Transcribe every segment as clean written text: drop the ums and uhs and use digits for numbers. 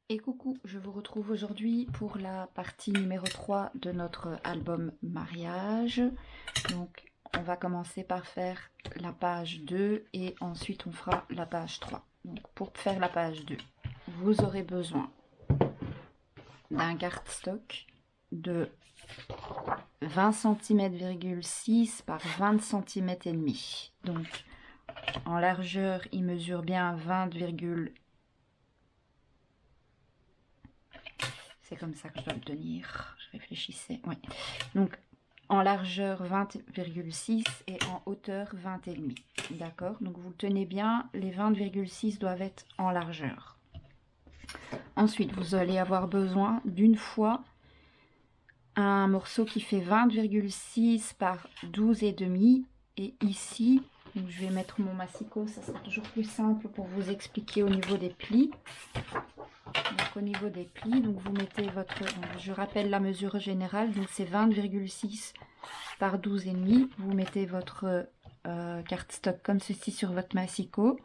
Et coucou, je vous retrouve aujourd'hui pour la partie numéro 3 de notre album mariage. Donc on va commencer par faire la page 2 et ensuite on fera la page 3. Donc pour faire la page 2, vous aurez besoin d'un cardstock de 20 cm,6 par 20 cm et demi. Donc en largeur, il mesure bien 20, c'est comme ça que je dois le tenir. Je réfléchissais. Oui. Donc en largeur 20,6 et en hauteur 20,5. D'accord? Donc vous le tenez bien, les 20,6 doivent être en largeur. Ensuite, vous allez avoir besoin d'une fois un morceau qui fait 20,6 par 12,5. Et ici, donc je vais mettre mon massicot, ça sera toujours plus simple pour vous expliquer au niveau des plis. Donc au niveau des plis, donc vous mettez votre, je rappelle la mesure générale, donc c'est 20,6 par 12,5. Vous mettez votre cardstock comme ceci sur votre massicot.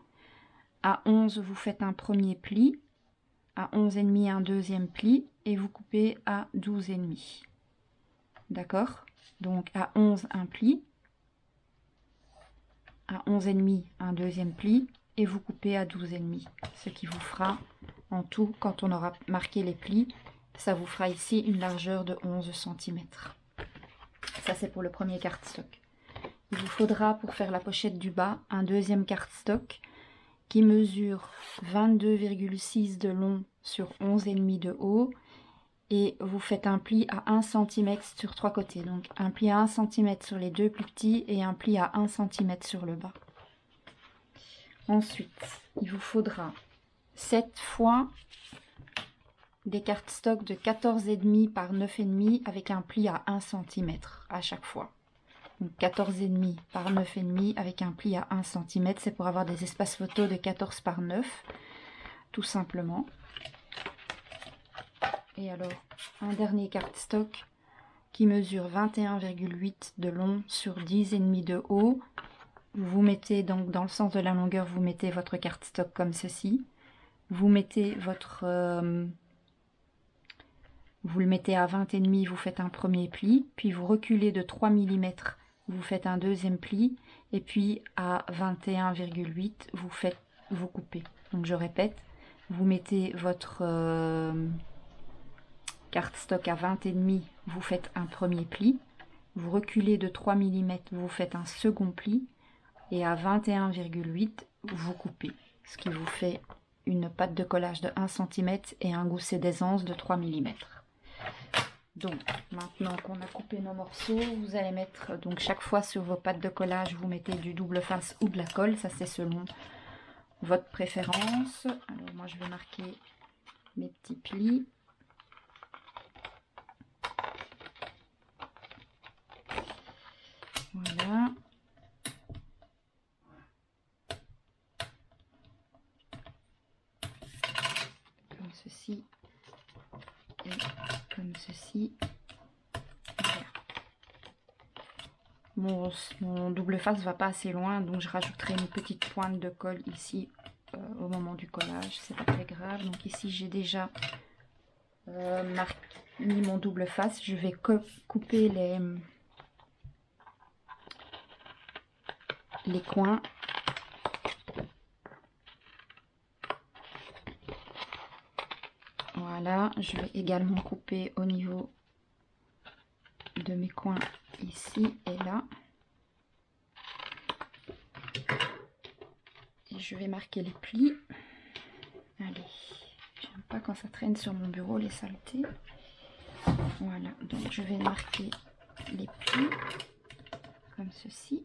À 11, vous faites un premier pli. À 11,5, un deuxième pli. Et vous coupez à 12,5. D'accord? Donc à 11, un pli. À 11,5, un deuxième pli. Et vous coupez à 12,5. Ce qui vous fera en tout, quand on aura marqué les plis, ça vous fera ici une largeur de 11 cm. Ça, c'est pour le premier cardstock. Il vous faudra, pour faire la pochette du bas, un deuxième cardstock qui mesure 22,6 de long sur 11,5 de haut. Et vous faites un pli à 1 cm sur 3 côtés. Donc un pli à 1 cm sur les deux plus petits et un pli à 1 cm sur le bas. Ensuite, il vous faudra 7 fois des cardstocks de 14,5 par 9,5 avec un pli à 1 cm à chaque fois. Donc 14,5 par 9,5 avec un pli à 1 cm. C'est pour avoir des espaces photos de 14 par 9, tout simplement. Et alors, un dernier cardstock qui mesure 21,8 de long sur 10,5 de haut. Vous mettez donc dans le sens de la longueur, vous mettez votre cardstock comme ceci. Vous mettez votre... vous le mettez à 20,5, vous faites un premier pli, puis vous reculez de 3 mm, vous faites un deuxième pli, et puis à 21,8, vous coupez. Donc je répète, vous mettez votre cardstock à 20,5, vous faites un premier pli, vous reculez de 3 mm, vous faites un second pli, et à 21,8, vous coupez. Ce qui vous fait une pâte de collage de 1 cm et un gousset d'aisance de 3 mm. Donc, maintenant qu'on a coupé nos morceaux, vous allez mettre, donc chaque fois sur vos pâtes de collage, vous mettez du double face ou de la colle, ça c'est selon votre préférence. Alors moi je vais marquer mes petits plis. Voilà. Comme ceci et comme ceci. Mon double face va pas assez loin, donc je rajouterai une petite pointe de colle ici au moment du collage, c'est pas très grave. Donc ici j'ai déjà mis mon double face, je vais couper les coins. Voilà, je vais également couper au niveau de mes coins ici et là. Et je vais marquer les plis. Allez, j'aime pas quand ça traîne sur mon bureau les saletés. Voilà, donc je vais marquer les plis comme ceci.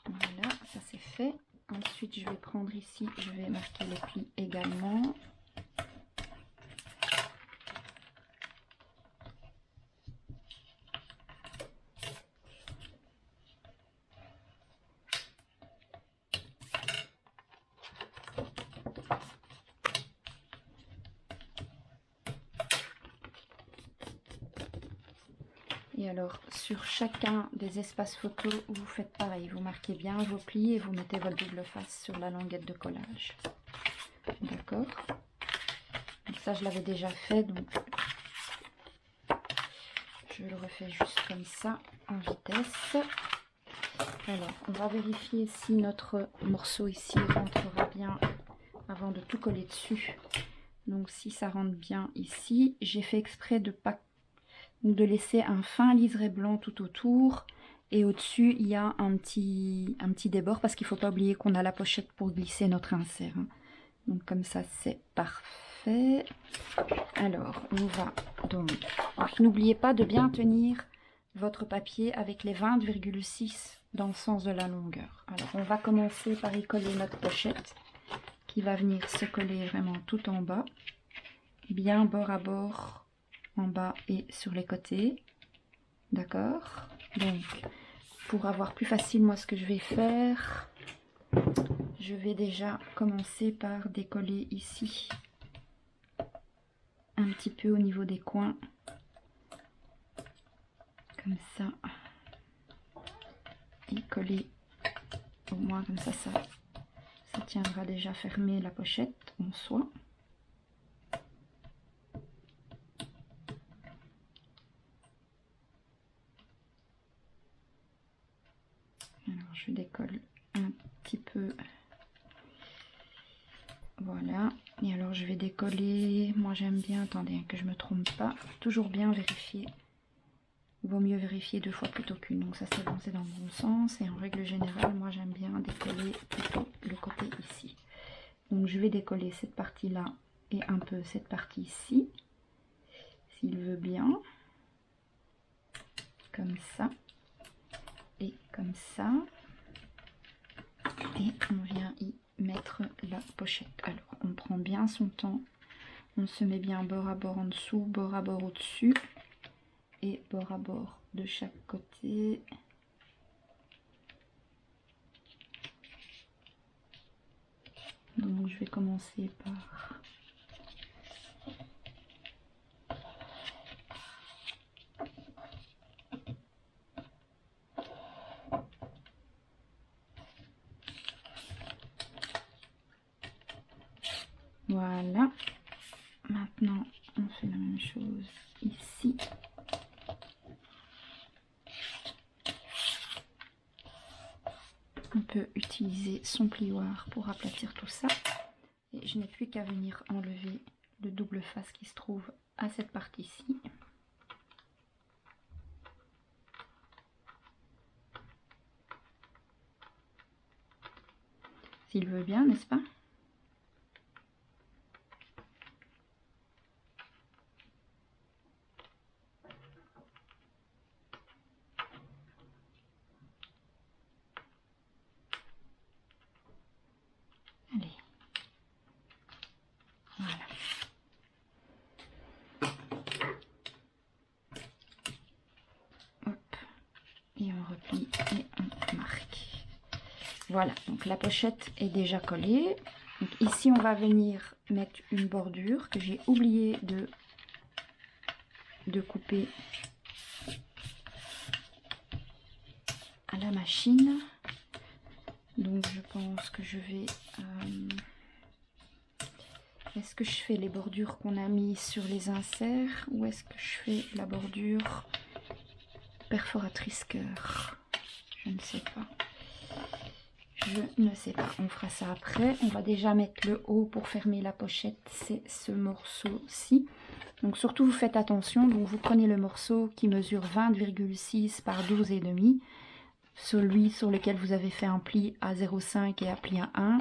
Voilà, ça c'est fait. Ensuite, je vais prendre ici, je vais marquer les plis également. Et alors, sur chacun des espaces photos, vous faites pareil. Vous marquez bien vos plis et vous mettez votre double face sur la languette de collage. D'accord? Donc ça, je l'avais déjà fait, donc je le refais juste comme ça, en vitesse. Alors, on va vérifier si notre morceau ici rentrera bien avant de tout coller dessus. Donc, si ça rentre bien ici, j'ai fait exprès de laisser un fin liseré blanc tout autour. Et au-dessus, il y a un petit débord parce qu'il ne faut pas oublier qu'on a la pochette pour glisser notre insert. Donc, comme ça, c'est parfait. Alors, on va donc n'oubliez pas de bien tenir votre papier avec les 20,6 dans le sens de la longueur. Alors, on va commencer par y coller notre pochette qui va venir se coller vraiment tout en bas, bien bord à bord, en bas et sur les côtés. D'accord? Donc, pour avoir plus facile, moi, ce que je vais faire, je vais déjà commencer par décoller ici un petit peu au niveau des coins, comme ça, et coller au moins comme ça, ça tiendra déjà fermé la pochette en soie. Alors je décolle un petit peu, voilà, et alors je vais décoller, moi j'aime bien, attendez que je me trompe pas, toujours bien vérifier. Il vaut mieux vérifier 2 fois plutôt qu'une. Donc ça c'est bon, c'est dans le bon sens. Et en règle générale, moi j'aime bien décoller plutôt le côté ici. Donc je vais décoller cette partie-là et un peu cette partie ici. S'il veut bien. Comme ça. Et comme ça. Et on vient y mettre la pochette. Alors on prend bien son temps. On se met bien bord à bord en dessous, bord à bord au-dessus. Et bord à bord de chaque côté. Donc je vais commencer par voilà. Maintenant on fait la même chose ici. On peut utiliser son plioir pour aplatir tout ça. Et je n'ai plus qu'à venir enlever le double face qui se trouve à cette partie-ci. S'il veut bien, n'est-ce pas? Allez. Voilà. Hop. Et on replie et on marque. Voilà, donc la pochette est déjà collée. Donc ici, on va venir mettre une bordure que j'ai oublié de couper à la machine. Donc je pense que je vais... est-ce que je fais les bordures qu'on a mis sur les inserts ou est-ce que je fais la bordure perforatrice cœur? Je ne sais pas. Je ne sais pas. On fera ça après. On va déjà mettre le haut pour fermer la pochette. C'est ce morceau-ci. Donc surtout, vous faites attention. Donc vous prenez le morceau qui mesure 20,6 par 12,5. Celui sur lequel vous avez fait un pli à 0,5 et un pli à 1.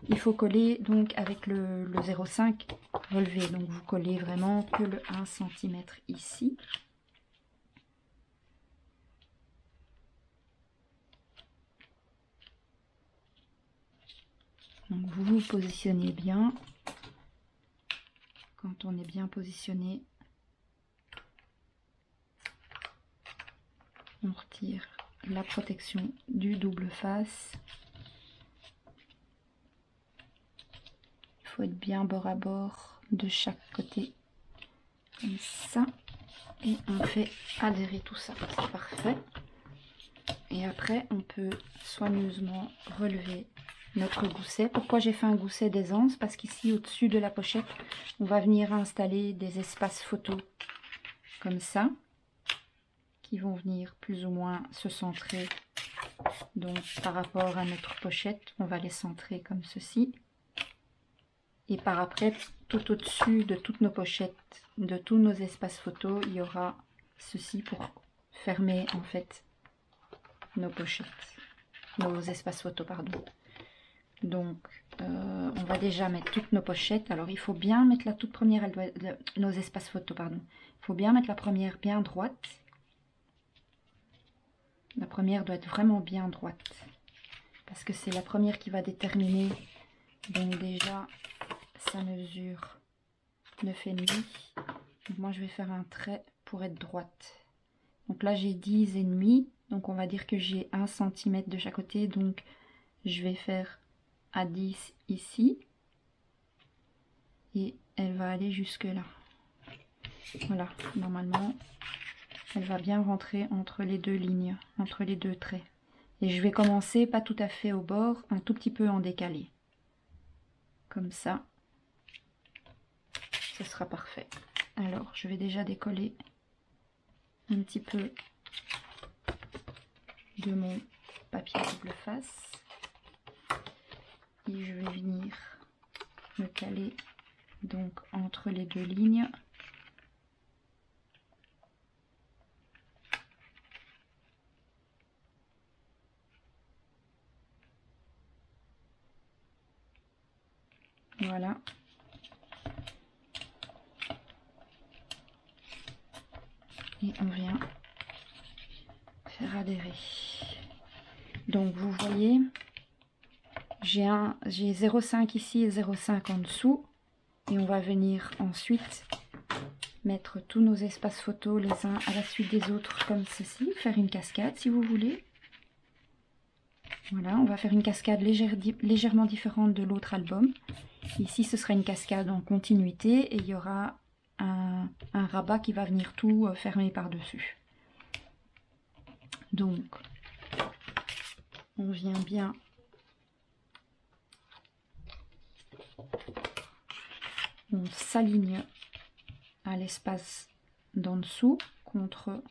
Il faut coller donc avec le 0,5 relevé. Donc vous collez vraiment que le 1 cm ici. Donc vous vous positionnez bien. Quand on est bien positionné, on retire la protection du double face. Il faut être bien bord à bord de chaque côté, comme ça. Et on fait adhérer tout ça, c'est parfait. Et après, on peut soigneusement relever notre gousset. Pourquoi j'ai fait un gousset d'aisance? Parce qu'ici, au-dessus de la pochette, on va venir installer des espaces photos comme ça, qui vont venir plus ou moins se centrer. Donc, par rapport à notre pochette, on va les centrer comme ceci. Et par après, tout au-dessus de toutes nos pochettes, de tous nos espaces photos, il y aura ceci pour fermer en fait nos pochettes, nos espaces photos, pardon. Donc, on va déjà mettre toutes nos pochettes. Alors, il faut bien mettre la toute première, elle doit, nos espaces photos, pardon. Il faut bien mettre la première bien droite. La première doit être vraiment bien droite. Parce que c'est la première qui va déterminer. Donc déjà, sa mesure 9,5. Donc moi, je vais faire un trait pour être droite. Donc là, j'ai 10,5. Donc on va dire que j'ai 1 cm de chaque côté. Donc je vais faire à 10 ici. Et elle va aller jusque là. Voilà, normalement, elle va bien rentrer entre les deux lignes, entre les deux traits. Et je vais commencer pas tout à fait au bord, un tout petit peu en décalé. Comme ça, ce sera parfait. Alors, je vais déjà décoller un petit peu de mon papier double face. Et je vais venir me caler donc entre les deux lignes. Voilà. Et on vient faire adhérer. Donc vous voyez, j'ai 0,5 ici et 0,5 en dessous. Et on va venir ensuite mettre tous nos espaces photos les uns à la suite des autres comme ceci. Faire une cascade si vous voulez. Voilà, on va faire une cascade légèrement différente de l'autre album. Ici, ce sera une cascade en continuité et il y aura un rabat qui va venir tout fermer par-dessus. Donc, on vient bien on s'aligne à l'espace d'en dessous contre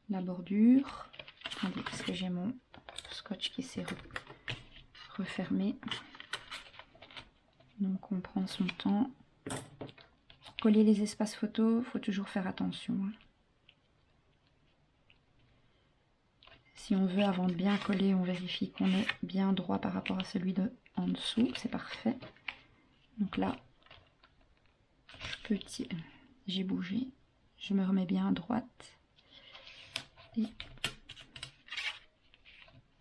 la bordure. Attendez, parce que j'ai mon scotch qui s'est refermé. Donc on prend son temps. Pour coller les espaces photos, il faut toujours faire attention. Si on veut, avant de bien coller, on vérifie qu'on est bien droit par rapport à celui de en dessous. C'est parfait. Donc là, petit, j'ai bougé. Je me remets bien à droite. Et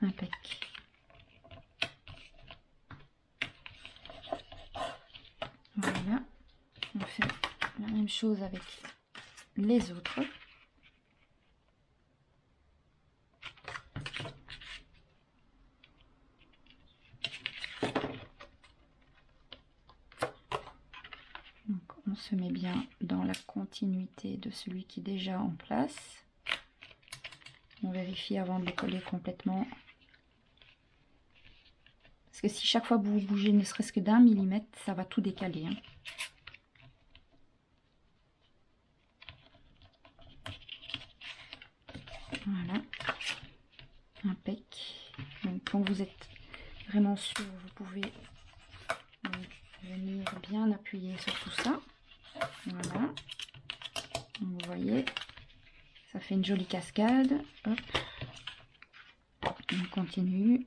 impec. Voilà. On fait la même chose avec les autres. Donc on se met bien dans la continuité de celui qui est déjà en place. On vérifie avant de le coller complètement. Parce que si chaque fois vous bougez ne serait-ce que d'1 millimètre, ça va tout décaler. Hein. Voilà. Impec. Donc quand vous êtes vraiment sûr, vous pouvez donc venir bien appuyer sur tout ça. Voilà. Donc, vous voyez, ça fait une jolie cascade. Hop. On continue.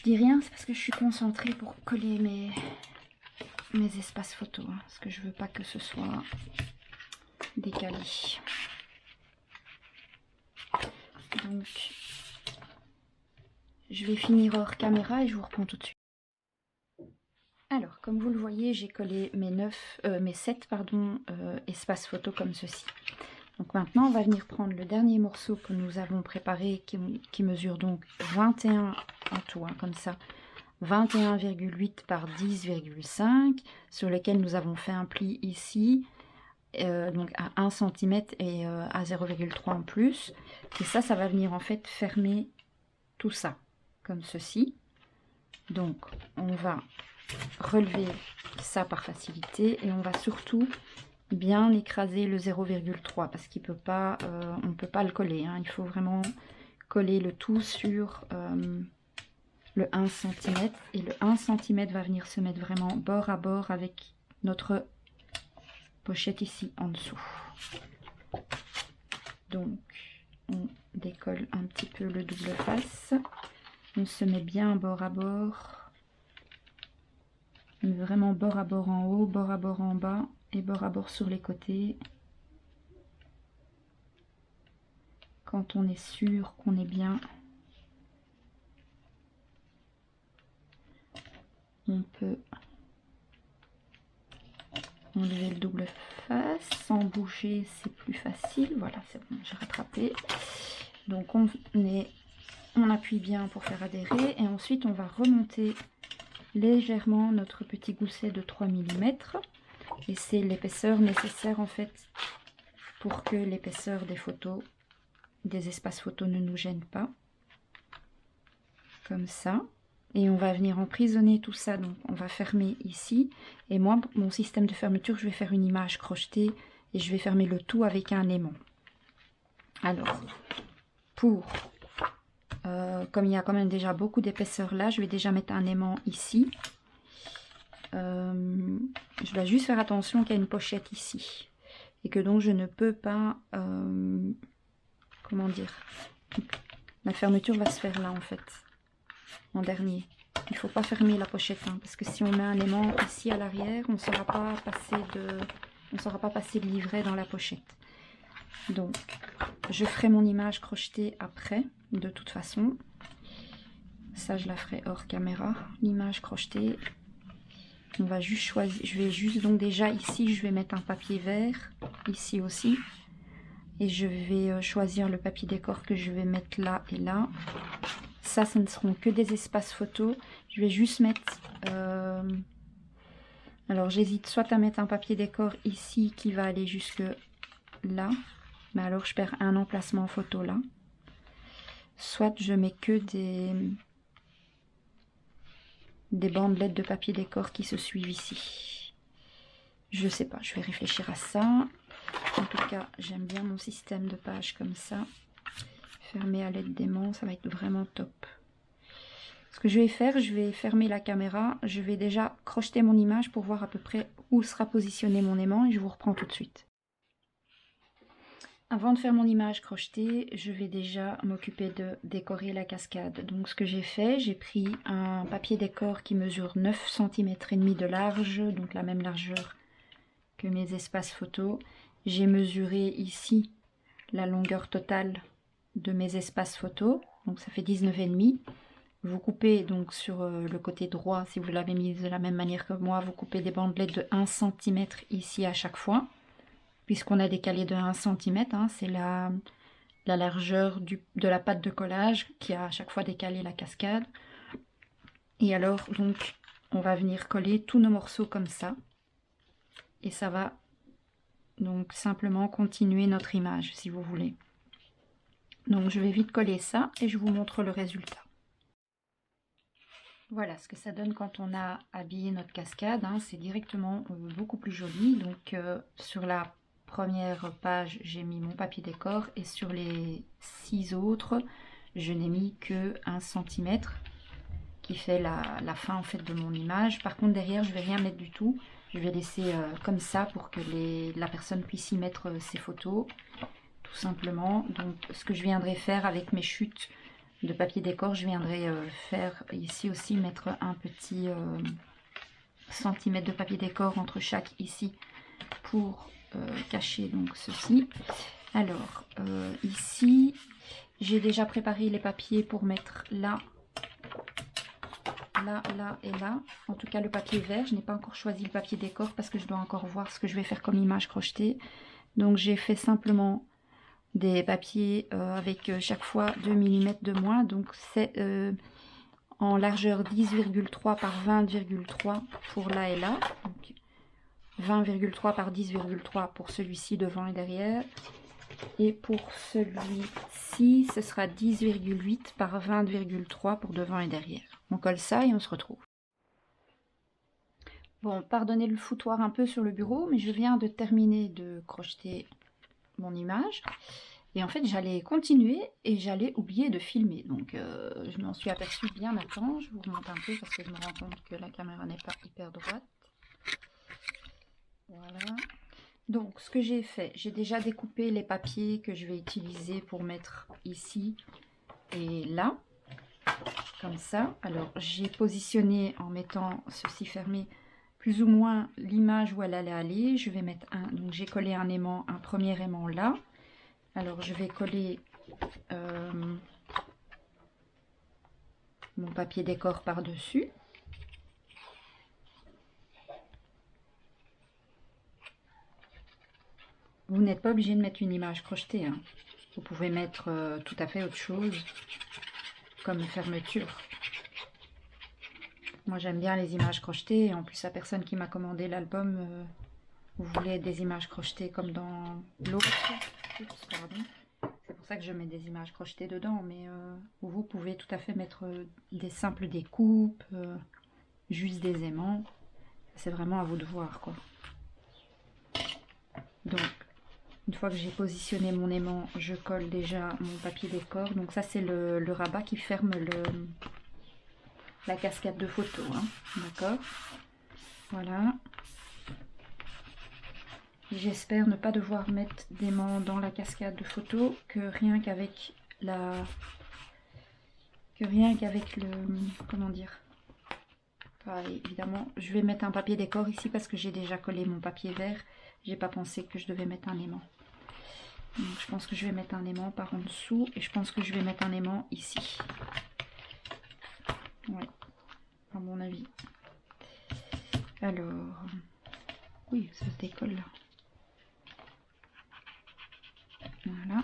dis rien, c'est parce que je suis concentrée pour coller mes espaces photos, hein, parce que je veux pas que ce soit décalé. Donc, je vais finir hors caméra et je vous reprends tout de suite. Alors, comme vous le voyez, j'ai collé mes 7 espaces photos comme ceci. Donc maintenant, on va venir prendre le dernier morceau que nous avons préparé, qui mesure donc 21 en tout, hein, comme ça, 21,8 par 10,5, sur lequel nous avons fait un pli ici, donc à 1 cm et à 0,3 en plus. Et ça va venir en fait fermer tout ça, comme ceci. Donc, on va relever ça par facilité et on va surtout bien écraser le 0,3 parce qu'il peut pas, on ne peut pas le coller, hein. Il faut vraiment coller le tout sur le 1 cm et le 1 cm va venir se mettre vraiment bord à bord avec notre pochette ici en dessous. Donc on décolle un petit peu le double face, on se met bien bord à bord, vraiment bord à bord en haut, bord à bord en bas et bord à bord sur les côtés. Quand on est sûr qu'on est bien, on peut enlever le double face sans bouger, c'est plus facile. Voilà, c'est bon, j'ai rattrapé. Donc on appuie bien pour faire adhérer et ensuite on va remonter légèrement notre petit gousset de 3 mm et c'est l'épaisseur nécessaire en fait pour que l'épaisseur des photos, des espaces photos ne nous gêne pas, comme ça. Et on va venir emprisonner tout ça, donc on va fermer ici. Et moi, mon système de fermeture, je vais faire une image crochetée et je vais fermer le tout avec un aimant. Alors, comme il y a quand même déjà beaucoup d'épaisseur là, je vais déjà mettre un aimant ici. Je dois juste faire attention qu'il y a une pochette ici. Et que donc je ne peux pas... comment dire, la fermeture va se faire là en fait. En dernier. Il ne faut pas fermer la pochette, hein, parce que si on met un aimant ici à l'arrière, on ne saura pas passer le livret dans la pochette. Donc, je ferai mon image crochetée après, de toute façon. Ça, je la ferai hors caméra. L'image crochetée, on va juste choisir. Je vais juste, donc déjà ici, je vais mettre un papier vert, ici aussi. Et je vais choisir le papier décor que je vais mettre là et là. Ça, ce ne seront que des espaces photos. Je vais juste mettre... alors, j'hésite soit à mettre un papier décor ici qui va aller jusque là. Mais alors, je perds un emplacement photo là. Soit je mets que des bandelettes de papier décor qui se suivent ici. Je sais pas, je vais réfléchir à ça. En tout cas, j'aime bien mon système de pages comme ça. Fermé à l'aide d'aimants, ça va être vraiment top. Ce que je vais faire, je vais fermer la caméra. Je vais déjà crocheter mon image pour voir à peu près où sera positionné mon aimant et je vous reprends tout de suite. Avant de faire mon image crochetée, je vais déjà m'occuper de décorer la cascade. Donc ce que j'ai fait, j'ai pris un papier décor qui mesure 9 cm et demi de large, donc la même largeur que mes espaces photos. J'ai mesuré ici la longueur totale de mes espaces photos, donc ça fait 19,5. Vous coupez donc sur le côté droit, si vous l'avez mis de la même manière que moi, vous coupez des bandelettes de 1 cm ici à chaque fois, puisqu'on a décalé de 1 cm, hein, c'est la largeur de la pâte de collage qui a à chaque fois décalé la cascade. Et alors donc on va venir coller tous nos morceaux comme ça, et ça va donc simplement continuer notre image si vous voulez. Donc je vais vite coller ça et je vous montre le résultat. Voilà ce que ça donne quand on a habillé notre cascade, hein. C'est directement beaucoup plus joli. Donc sur la première page, j'ai mis mon papier décor et sur les 6 autres, je n'ai mis que 1 cm qui fait la fin en fait de mon image. Par contre derrière, je vais rien mettre du tout. Je vais laisser comme ça pour que la personne puisse y mettre ses photos, tout simplement. Donc ce que je viendrai faire avec mes chutes de papier décor, je viendrai faire ici aussi, mettre un petit centimètre de papier décor entre chaque ici pour cacher donc ceci. Alors ici j'ai déjà préparé les papiers pour mettre là, là, là et là. En tout cas le papier vert, je n'ai pas encore choisi le papier décor parce que je dois encore voir ce que je vais faire comme image crochetée. Donc j'ai fait simplement des papiers avec chaque fois 2 mm de moins. Donc c'est en largeur 10,3 par 20,3 pour là et là. 20,3 par 10,3 pour celui-ci devant et derrière. Et pour celui-ci, ce sera 10,8 par 20,3 pour devant et derrière. On colle ça et on se retrouve. Bon, pardonnez le foutoir un peu sur le bureau, mais je viens de terminer de crocheter mon image. Et en fait, j'allais continuer et j'allais oublier de filmer. Donc, je m'en suis aperçue bien à temps. Je vous remonte un peu parce que je me rends compte que la caméra n'est pas hyper droite. Voilà. Donc, ce que j'ai fait, j'ai déjà découpé les papiers que je vais utiliser pour mettre ici et là. Comme ça. Alors, j'ai positionné en mettant ceci fermé plus ou moins l'image où elle allait aller. Je vais mettre un... Donc, j'ai collé un aimant, un premier aimant là. Alors, je vais coller mon papier décor par-dessus. Vous n'êtes pas obligé de mettre une image crochetée, hein. Vous pouvez mettre tout à fait autre chose, comme fermeture. Moi, j'aime bien les images crochetées. Et en plus, la personne qui m'a commandé l'album, vous voulez des images crochetées comme dans l'autre. Pardon. C'est pour ça que je mets des images crochetées dedans. Mais vous pouvez tout à fait mettre des simples découpes, juste des aimants. C'est vraiment à vous de voir, quoi. Donc, une fois que j'ai positionné mon aimant, je colle déjà mon papier décor. Donc ça, c'est le rabat qui ferme la cascade de photos, hein. D'accord? Voilà. J'espère ne pas devoir mettre d'aimant dans la cascade de photos, que rien qu'avec le... Comment dire? Évidemment, je vais mettre un papier décor ici parce que j'ai déjà collé mon papier vert. J'ai pas pensé que je devais mettre un aimant. Donc, je pense que je vais mettre un aimant par en dessous et je pense que je vais mettre un aimant ici. Ouais, à mon avis. Alors, oui, ça se décolle là. Voilà.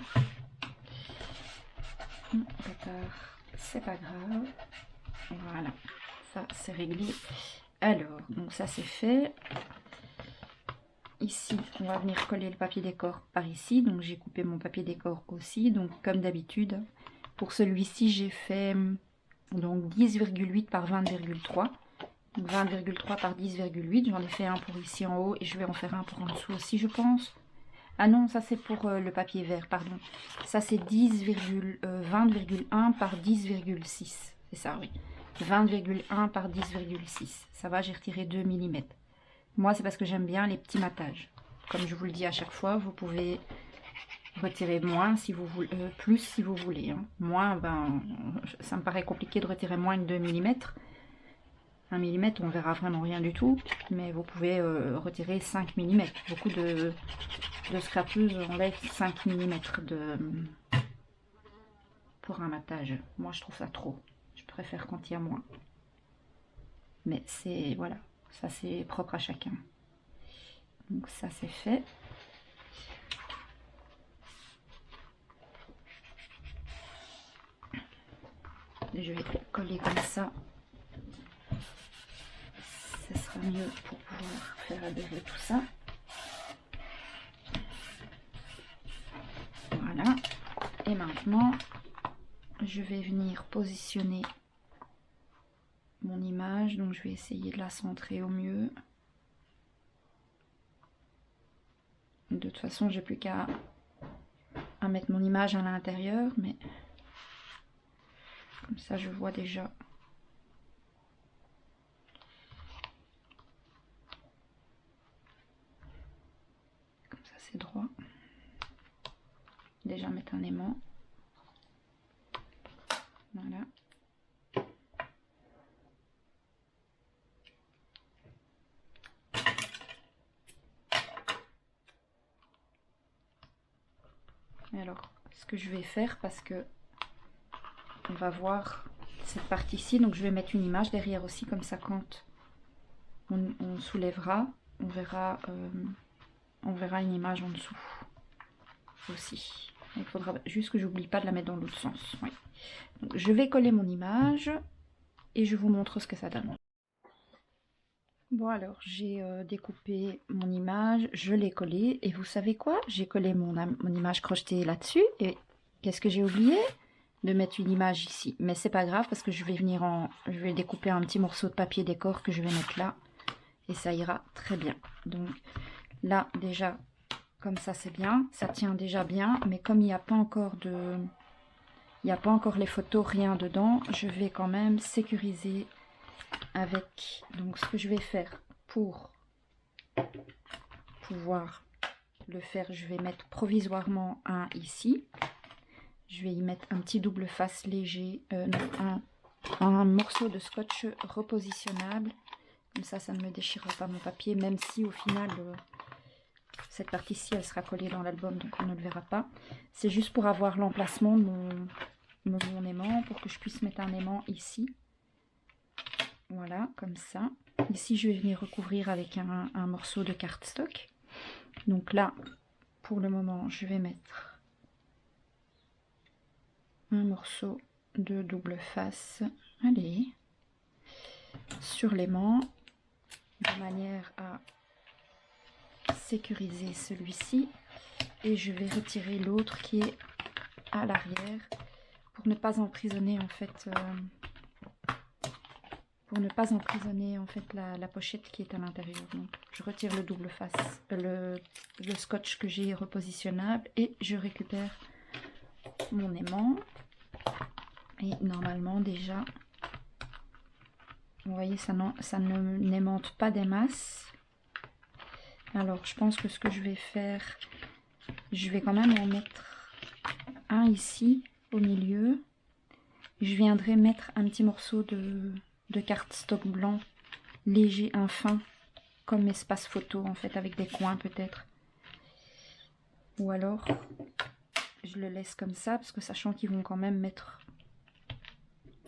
C'est pas grave. Voilà, ça c'est réglé. Alors, donc ça c'est fait. Ici, on va venir coller le papier décor par ici. Donc j'ai coupé mon papier décor aussi. Donc comme d'habitude, pour celui-ci, j'ai fait donc 10,8 par 20,3. 20,3 par 10,8. J'en ai fait un pour ici en haut et je vais en faire un pour en dessous aussi, je pense. Ah non, ça c'est pour le papier vert, pardon. Ça c'est 20,1 par 10,6. C'est ça, oui. 20,1 par 10,6. Ça va, j'ai retiré 2 mm. Moi, c'est parce que j'aime bien les petits matages. Comme je vous le dis à chaque fois, vous pouvez retirer moins si vous voulez, plus si vous voulez, hein. Moins, ben, ça me paraît compliqué de retirer moins que 2 mm. 1 mm, on verra vraiment rien du tout. Mais vous pouvez retirer 5 mm. Beaucoup de scrapeuses enlèvent 5 mm pour un matage. Moi, je trouve ça trop. Je préfère quand il y a moins. Mais c'est, voilà, ça c'est propre à chacun. Donc ça c'est fait. Je vais coller comme ça. Ce sera mieux pour pouvoir faire adhérer tout ça. Voilà. Et maintenant, je vais venir positionner mon image. Donc je vais essayer de la centrer au mieux. De toute façon, j'ai plus qu'à mettre mon image à l'intérieur, mais comme ça je vois déjà. Comme ça c'est droit. Déjà mettre un aimant. Voilà. Et alors, ce que je vais faire, parce que on va voir cette partie-ci, donc je vais mettre une image derrière aussi, comme ça quand on soulèvera, on verra une image en dessous aussi. Il faudra juste que j'oublie pas de la mettre dans l'autre sens. Oui. Donc, je vais coller mon image et je vous montre ce que ça donne. Bon alors, j'ai découpé mon image, je l'ai collée et vous savez quoi? J'ai collé mon image crochetée là-dessus et qu'est-ce que j'ai oublié? De mettre une image ici. Mais c'est pas grave parce que je vais découper un petit morceau de papier décor que je vais mettre là et ça ira très bien. Donc là déjà, comme ça c'est bien, ça tient déjà bien, mais comme il n'y a pas encore les photos, rien dedans, je vais quand même sécuriser avec, donc ce que je vais faire pour pouvoir le faire, je vais mettre provisoirement un ici, je vais y mettre un petit double face léger, un morceau de scotch repositionnable, comme ça ça ne me déchirera pas mon papier, même si au final cette partie-ci elle sera collée dans l'album, donc on ne le verra pas. C'est juste pour avoir l'emplacement de mon aimant, pour que je puisse mettre un aimant ici. Voilà, comme ça. Ici, je vais venir recouvrir avec un morceau de cardstock. Donc là, pour le moment, je vais mettre un morceau de double face. Allez, sur l'aimant, de manière à sécuriser celui-ci. Et je vais retirer l'autre qui est à l'arrière pour ne pas emprisonner en fait... la pochette qui est à l'intérieur. Donc je retire le double face, le scotch que j'ai repositionnable et je récupère mon aimant. Et normalement déjà, vous voyez, ça ne n'aimante pas des masses. Alors je pense que ce que je vais faire, je vais quand même en mettre un ici au milieu. Je viendrai mettre un petit morceau de cardstock blanc léger, fin, comme espace photo en fait, avec des coins peut-être. Ou alors je le laisse comme ça parce que sachant qu'ils vont quand même mettre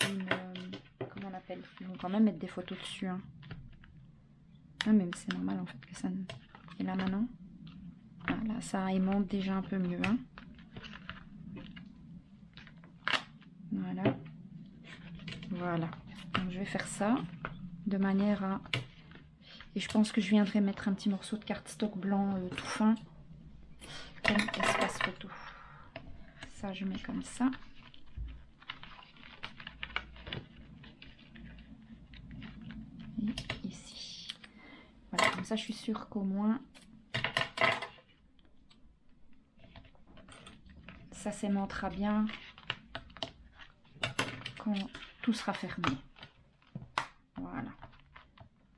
une comment on appelle, ils vont quand même mettre des photos dessus, hein. Ah, même c'est normal en fait que ça. Et là maintenant, voilà, ça aimante déjà un peu mieux, hein. Voilà, voilà. Donc je vais faire ça de manière à, et je pense que je viendrai mettre un petit morceau de cardstock blanc tout fin comme espace photo. Ça je mets comme ça. Et ici. Voilà, comme ça je suis sûre qu'au moins ça s'aimantera bien quand tout sera fermé. Voilà,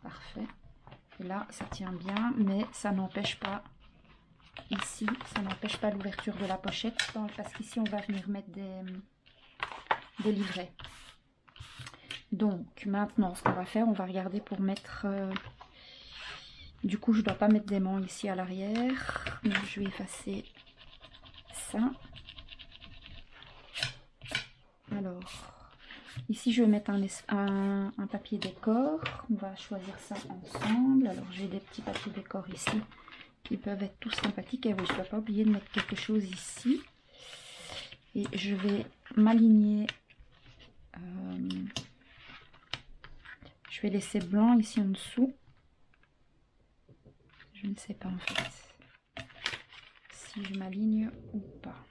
parfait. Et là ça tient bien, mais ça n'empêche pas ici, ça n'empêche pas l'ouverture de la pochette, parce qu'ici on va venir mettre des livrets. Donc maintenant ce qu'on va faire, on va regarder pour mettre du coup je dois pas mettre d'aimant ici à l'arrière, donc je vais effacer ça. Alors ici je vais mettre un papier décor, on va choisir ça ensemble. Alors j'ai des petits papiers décor ici qui peuvent être tous sympathiques. Et oui, je ne dois pas oublier de mettre quelque chose ici. Et je vais m'aligner. Je vais laisser blanc ici en dessous. Je ne sais pas en fait si je m'aligne ou pas.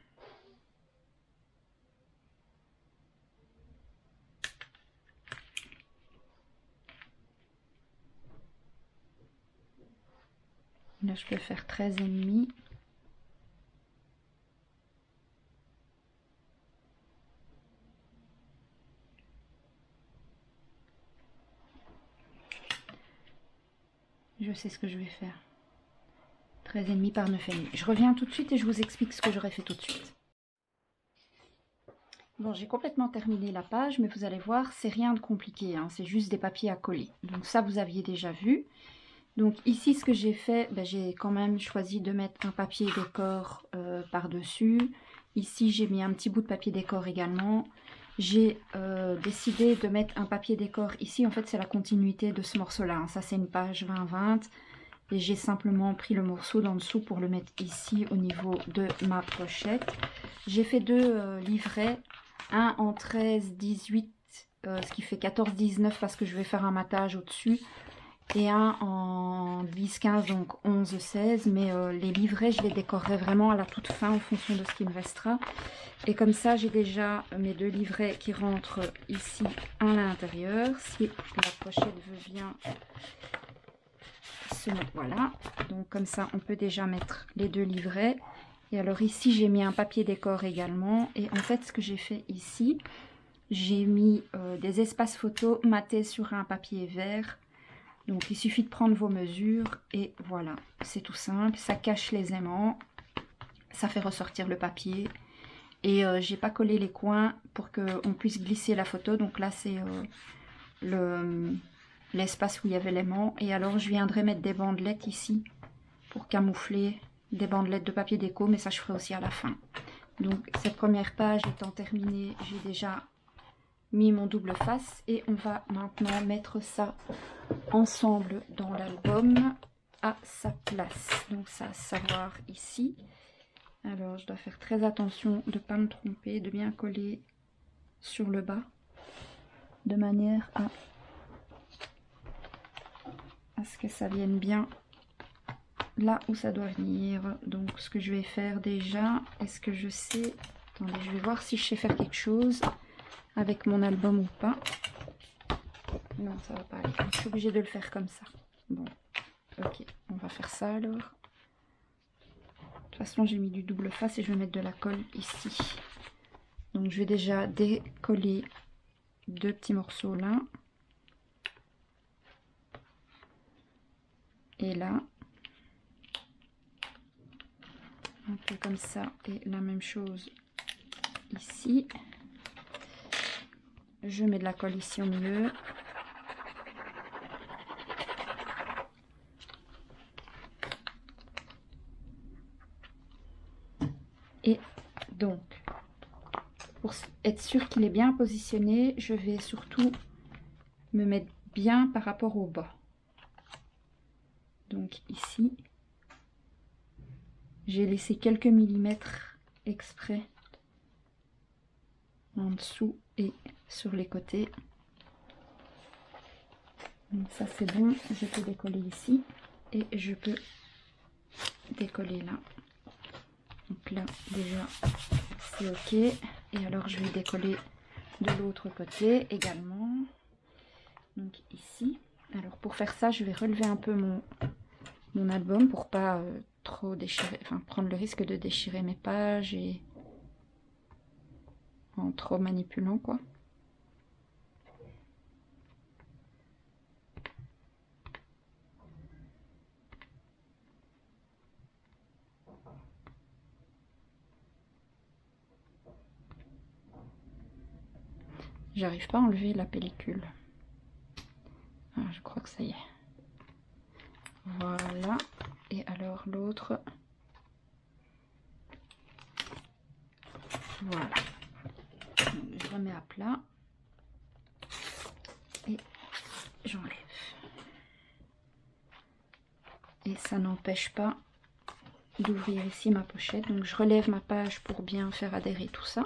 Là, je peux faire 13,5. Je sais ce que je vais faire. 13,5 par 9,5. Je reviens tout de suite et je vous explique ce que j'aurais fait tout de suite. Bon, j'ai complètement terminé la page, mais vous allez voir, c'est rien de compliqué, hein, c'est juste des papiers à coller. Donc ça, vous aviez déjà vu. Donc ici, ce que j'ai fait, ben, j'ai quand même choisi de mettre un papier décor par-dessus. Ici, j'ai mis un petit bout de papier décor également. J'ai décidé de mettre un papier décor ici. En fait, c'est la continuité de ce morceau-là, hein. Ça, c'est une page 20-20. Et j'ai simplement pris le morceau d'en dessous pour le mettre ici au niveau de ma pochette. J'ai fait deux livrets. Un en 13-18, ce qui fait 14-19 parce que je vais faire un matage au-dessus. Et un en 10-15, donc 11-16. Mais les livrets, je les décorerai vraiment à la toute fin en fonction de ce qui me restera. Et comme ça, j'ai déjà mes deux livrets qui rentrent ici à l'intérieur. Si la pochette veut bien se mettre, voilà. Donc comme ça, on peut déjà mettre les deux livrets. Et alors ici, j'ai mis un papier décor également. Et en fait, ce que j'ai fait ici, j'ai mis des espaces photos matés sur un papier vert. Donc il suffit de prendre vos mesures et voilà, c'est tout simple. Ça cache les aimants, ça fait ressortir le papier. Et j'ai pas collé les coins pour qu'on puisse glisser la photo. Donc là, c'est l'espace où il y avait l'aimant. Et alors, je viendrai mettre des bandelettes ici pour camoufler des bandelettes de papier déco, mais ça je ferai aussi à la fin. Donc cette première page étant terminée, j'ai déjà mis mon double face et on va maintenant mettre ça ensemble dans l'album à sa place. Donc ça, savoir ici. Alors je dois faire très attention de ne pas me tromper, de bien coller sur le bas de manière à ce que ça vienne bien là où ça doit venir. Donc ce que je vais faire déjà, est-ce que je sais, attendez, je vais voir si je sais faire quelque chose avec mon album ou pas. Non, ça va pas aller, je suis obligée de le faire comme ça. Bon, ok, on va faire ça alors. De toute façon, j'ai mis du double face et je vais mettre de la colle ici. Donc je vais déjà décoller deux petits morceaux là et là. Un peu comme ça et la même chose ici. Je mets de la colle ici au milieu. Et donc, pour être sûr qu'il est bien positionné, je vais surtout me mettre bien par rapport au bas. Donc ici, j'ai laissé quelques millimètres exprès en dessous et sur les côtés. Donc ça c'est bon, je peux décoller ici et je peux décoller là. Donc là déjà c'est ok. Et alors je vais décoller de l'autre côté également. Donc ici. Alors pour faire ça, je vais relever un peu mon album pour pas trop déchirer, enfin prendre le risque de déchirer mes pages et en trop manipulant quoi. J'arrive pas à enlever la pellicule. Ah, je crois que ça y est. Voilà. Et alors l'autre. Voilà. Donc, je remets à plat. Et j'enlève. Et ça n'empêche pas d'ouvrir ici ma pochette. Donc je relève ma page pour bien faire adhérer tout ça.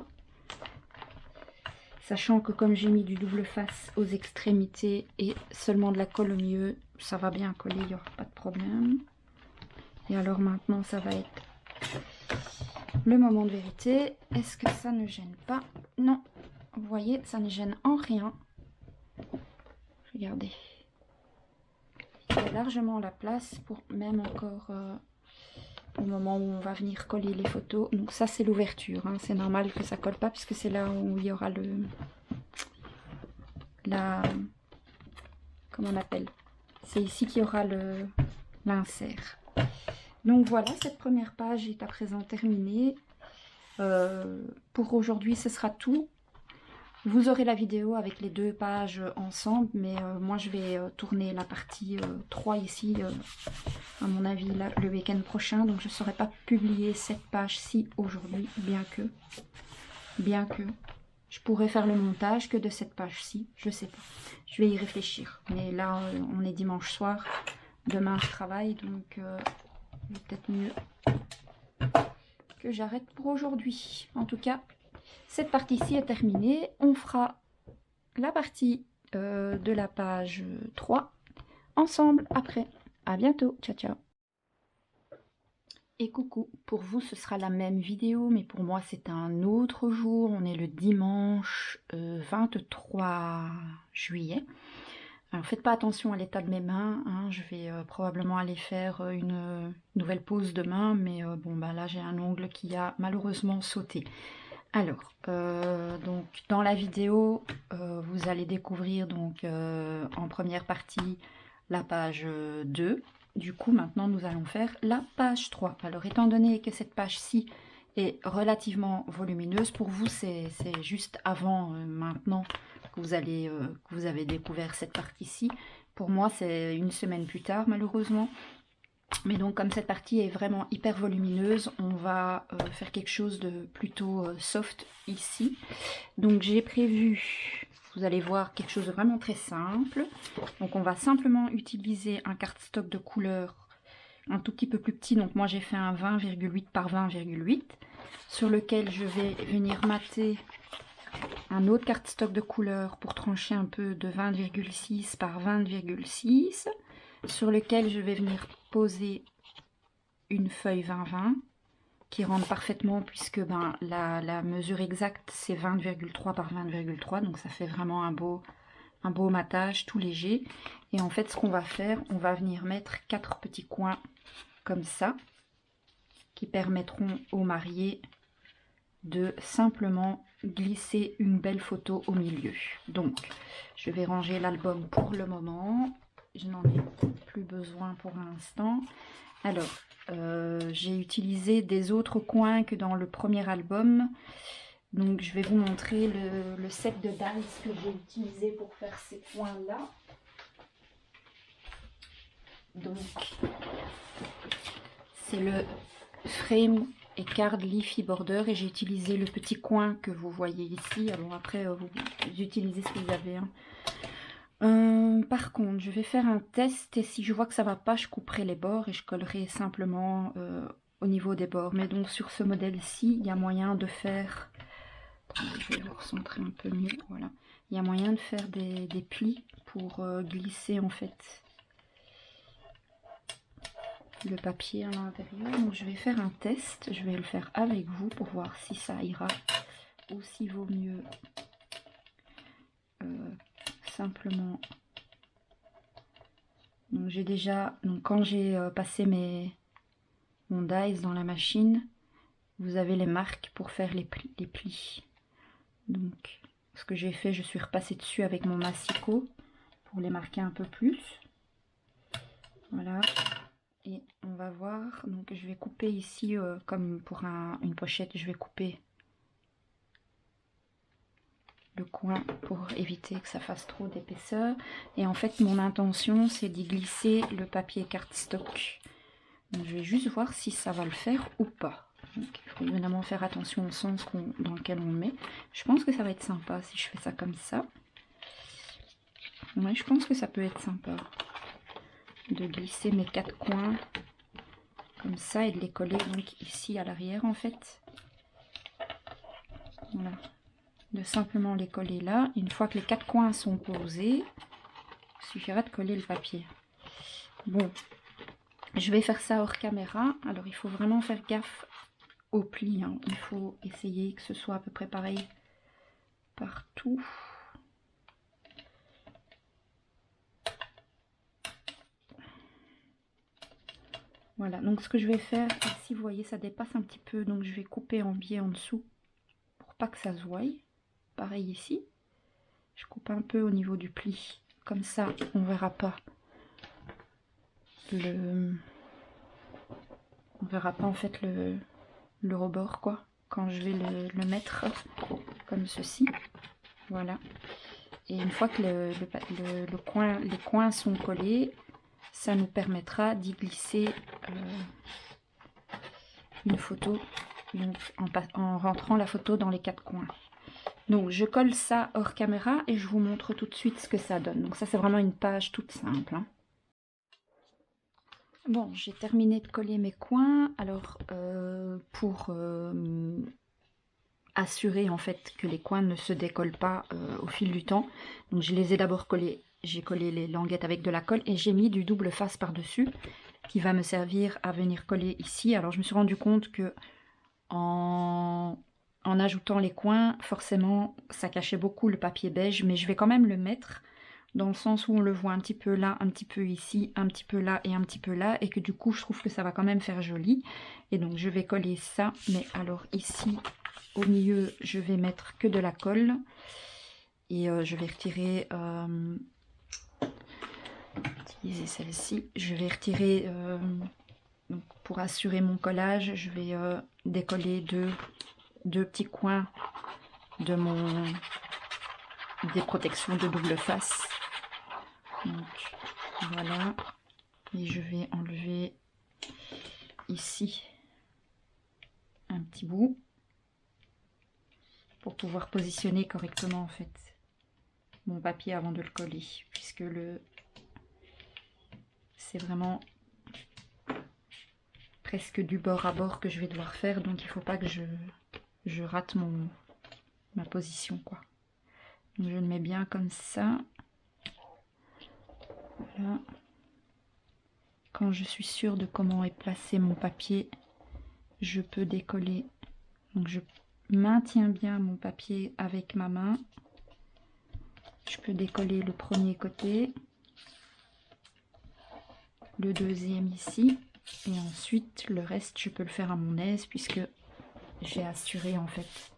Sachant que comme j'ai mis du double face aux extrémités et seulement de la colle au milieu, ça va bien coller, il n'y aura pas de problème. Et alors maintenant, ça va être le moment de vérité. Est-ce que ça ne gêne pas? Non, vous voyez, ça ne gêne en rien. Regardez. Il y a largement la place pour même encore au moment où on va venir coller les photos. Donc ça c'est l'ouverture, hein. C'est normal que ça colle pas puisque c'est là où il y aura comment on appelle, c'est ici qu'il y aura l'insert. Donc voilà, cette première page est à présent terminée. Pour aujourd'hui ce sera tout. Vous aurez la vidéo avec les 2 pages ensemble, mais moi je vais tourner la partie 3 ici, à mon avis, là, le week-end prochain. Donc je ne saurais pas publier cette page-ci aujourd'hui, bien que je pourrais faire le montage que de cette page-ci, je sais pas. Je vais y réfléchir. Mais là, on est dimanche soir, demain je travaille, donc il est peut-être mieux que j'arrête pour aujourd'hui. En tout cas, cette partie-ci est terminée. On fera la partie de la page 3 ensemble après. À bientôt. Ciao, ciao. Et coucou, pour vous ce sera la même vidéo, mais pour moi c'est un autre jour. On est le dimanche 23 juillet. Alors faites pas attention à l'état de mes mains, hein. Je vais probablement aller faire une nouvelle pause demain, mais bon bah là j'ai un ongle qui a malheureusement sauté. Alors, donc dans la vidéo, vous allez découvrir donc en première partie la page 2. Du coup, maintenant, nous allons faire la page 3. Alors, étant donné que cette page-ci est relativement volumineuse, pour vous, c'est juste avant, maintenant, que vous avez découvert cette partie-ci. Pour moi, c'est une semaine plus tard, malheureusement. Mais donc, comme cette partie est vraiment hyper volumineuse, on va faire quelque chose de plutôt soft ici. Donc, j'ai prévu, vous allez voir, quelque chose de vraiment très simple. Donc, on va simplement utiliser un cardstock de couleur un tout petit peu plus petit. Donc, moi, j'ai fait un 20,8 par 20,8 sur lequel je vais venir mater un autre cardstock de couleur pour trancher un peu de 20,6 par 20,6 sur lequel je vais venir poser une feuille 20-20 qui rentre parfaitement puisque ben, la mesure exacte c'est 20,3 par 20,3, donc ça fait vraiment un beau matage tout léger. Et en fait ce qu'on va faire, on va venir mettre 4 petits coins comme ça qui permettront aux mariés de simplement glisser une belle photo au milieu. Donc je vais ranger l'album pour le moment, je n'en ai plus besoin pour l'instant. Alors j'ai utilisé des autres coins que dans le premier album, donc je vais vous montrer le set de dies que j'ai utilisé pour faire ces coins là. Donc c'est le frame et card leafy border et j'ai utilisé le petit coin que vous voyez ici. Alors après vous utilisez ce que vous avez, hein. Par contre je vais faire un test et si je vois que ça va pas, je couperai les bords et je collerai simplement au niveau des bords. Mais donc sur ce modèle-ci, il y a moyen de faire, je vais vous recentrer un peu mieux, voilà, il y a moyen de faire des plis pour glisser en fait le papier à l'intérieur. Donc je vais faire un test, je vais le faire avec vous pour voir si ça ira ou s'il vaut mieux simplement. Donc j'ai déjà, donc quand j'ai passé mon dies dans la machine, vous avez les marques pour faire les plis. Donc ce que j'ai fait, je suis repassée dessus avec mon massicot pour les marquer un peu plus. Voilà. Et on va voir, donc je vais couper ici comme pour une pochette, je vais couper le coin pour éviter que ça fasse trop d'épaisseur. Et en fait mon intention c'est d'y glisser le papier cardstock. Donc je vais juste voir si ça va le faire ou pas. Donc, il faut évidemment faire attention au sens dans lequel on le met. Je pense que ça va être sympa si je fais ça comme ça. Ouais, je pense que ça peut être sympa de glisser mes 4 coins comme ça et de les coller donc ici à l'arrière en fait. Voilà, de simplement les coller là. Une fois que les 4 coins sont posés, il suffira de coller le papier. Bon, je vais faire ça hors caméra. Alors il faut vraiment faire gaffe aux plis, hein. Il faut essayer que ce soit à peu près pareil partout. Voilà, donc ce que je vais faire ici, vous voyez, ça dépasse un petit peu, donc je vais couper en biais en dessous pour pas que ça se voie. Pareil ici, je coupe un peu au niveau du pli, comme ça on verra pas en fait le rebord quoi, quand je vais le mettre comme ceci. Voilà. Et une fois que les coins sont collés, ça nous permettra d'y glisser une photo, donc en rentrant la photo dans les 4 coins. Donc je colle ça hors caméra et je vous montre tout de suite ce que ça donne. Donc ça c'est vraiment une page toute simple, hein. Bon, j'ai terminé de coller mes coins. Alors pour assurer en fait que les coins ne se décollent pas au fil du temps, donc je les ai d'abord collés. J'ai collé les languettes avec de la colle et j'ai mis du double face par dessus qui va me servir à venir coller ici. Alors je me suis rendu compte que en ajoutant les coins, forcément ça cachait beaucoup le papier beige, mais je vais quand même le mettre dans le sens où on le voit un petit peu là, un petit peu ici, un petit peu là et un petit peu là, et que du coup je trouve que ça va quand même faire joli. Et donc je vais coller ça, mais alors ici au milieu je vais mettre que de la colle et je vais retirer utiliser celle-ci, je vais retirer donc pour assurer mon collage, je vais décoller deux petits coins de des protections de double face. Donc voilà, et je vais enlever ici un petit bout pour pouvoir positionner correctement en fait mon papier avant de le coller, puisque c'est vraiment presque du bord à bord que je vais devoir faire, donc il ne faut pas que je rate ma position quoi. Donc je le mets bien comme ça. Voilà. Quand je suis sûre de comment est placé mon papier, je peux décoller. Donc je maintiens bien mon papier avec ma main. Je peux décoller le premier côté, le deuxième ici, et ensuite le reste je peux le faire à mon aise puisque j'ai assuré en fait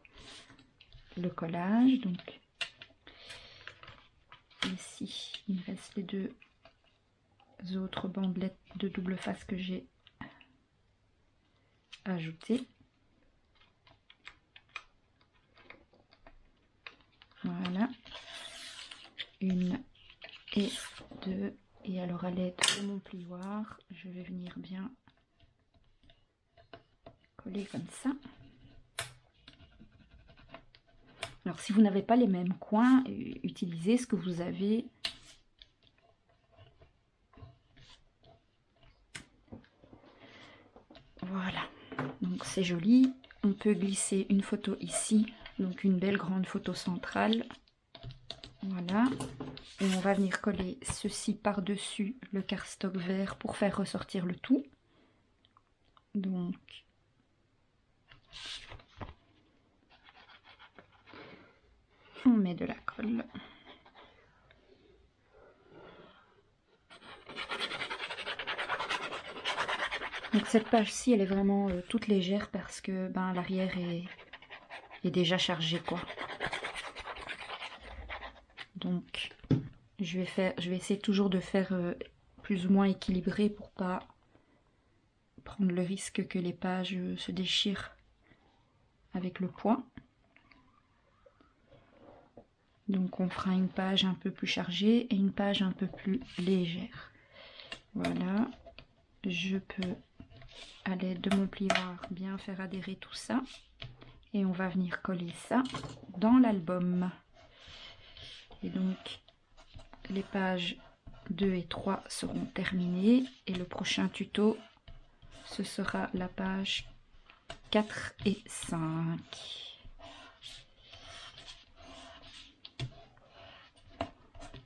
le collage. Donc ici il me reste les deux autres bandelettes de double face que j'ai ajoutées. Voilà, une et deux, et alors à l'aide de mon plioir je vais venir bien coller comme ça. Alors si vous n'avez pas les mêmes coins, utilisez ce que vous avez. Voilà, donc c'est joli. On peut glisser une photo ici, donc une belle grande photo centrale. Voilà, et on va venir coller ceci par-dessus le cardstock vert pour faire ressortir le tout. Donc on met de la colle. Donc cette page-ci, elle est vraiment toute légère parce que ben, l'arrière est déjà chargé quoi. Donc je vais essayer toujours de faire plus ou moins équilibré pour pas prendre le risque que les pages se déchirent avec le poids. Donc on fera une page un peu plus chargée et une page un peu plus légère. Voilà, je peux à l'aide de mon plioir bien faire adhérer tout ça et on va venir coller ça dans l'album. Et donc les pages 2 et 3 seront terminées et le prochain tuto ce sera la page 4 et 5.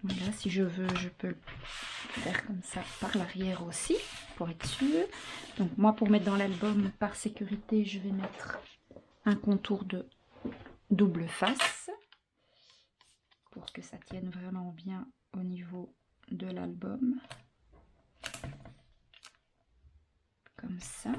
Voilà, si je veux, je peux le faire comme ça par l'arrière aussi, pour être sûr. Donc moi, pour mettre dans l'album, par sécurité, je vais mettre un contour de double face, pour que ça tienne vraiment bien au niveau de l'album. Comme ça.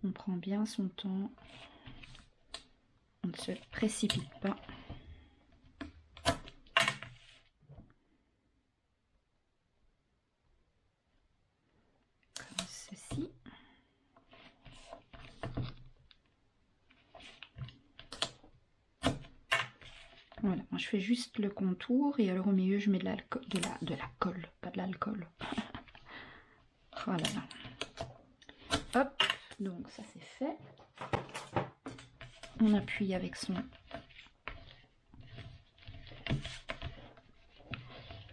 On prend bien son temps, on ne se précipite pas. Moi, je fais juste le contour et alors au milieu, je mets de la colle, pas de l'alcool. Voilà. Hop, donc ça c'est fait. On appuie avec son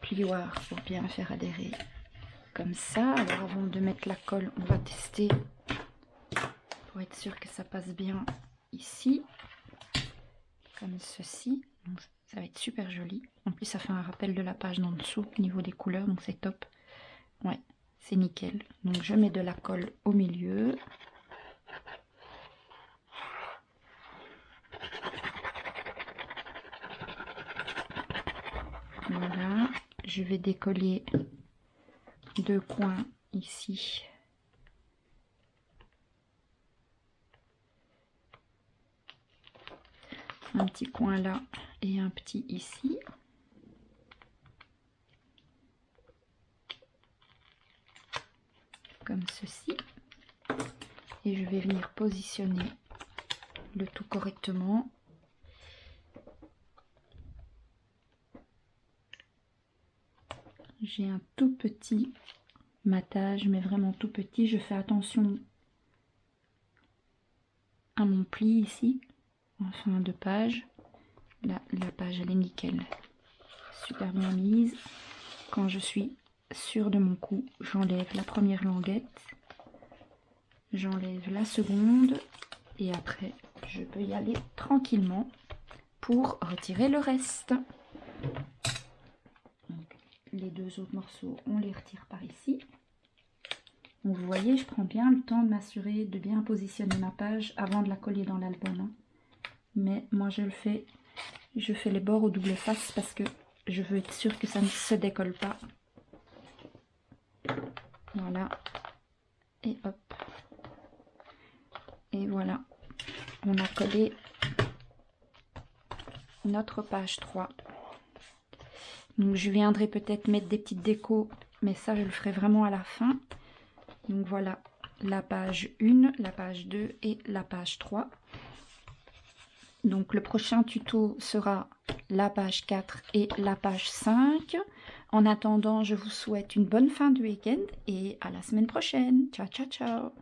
plioir pour bien faire adhérer comme ça. Alors avant de mettre la colle, on va tester pour être sûr que ça passe bien ici, comme ceci. Donc, ça va être super joli. En plus, ça fait un rappel de la page d'en dessous au niveau des couleurs, donc c'est top. Ouais, c'est nickel. Donc je mets de la colle au milieu. Voilà, je vais décoller 2 coins ici. Un petit coin là et un petit ici. Comme ceci. Et je vais venir positionner le tout correctement. J'ai un tout petit matage, mais vraiment tout petit. Je fais attention à mon pli ici, en fin de page. Là, la page, elle est nickel. Super bien mise. Quand je suis sûre de mon coup, j'enlève la première languette. J'enlève la seconde. Et après, je peux y aller tranquillement pour retirer le reste. Donc, les 2 autres morceaux, on les retire par ici. Donc vous voyez, je prends bien le temps de m'assurer de bien positionner ma page avant de la coller dans l'album. Hein. Mais moi je le fais, je fais les bords au double face parce que je veux être sûre que ça ne se décolle pas. Voilà. Et hop. Et voilà. On a collé notre page 3. Donc je viendrai peut-être mettre des petites décos, mais ça je le ferai vraiment à la fin. Donc voilà, la page 1, la page 2 et la page 3. Donc le prochain tuto sera la page 4 et la page 5. En attendant, je vous souhaite une bonne fin de week-end et à la semaine prochaine. Ciao, ciao, ciao.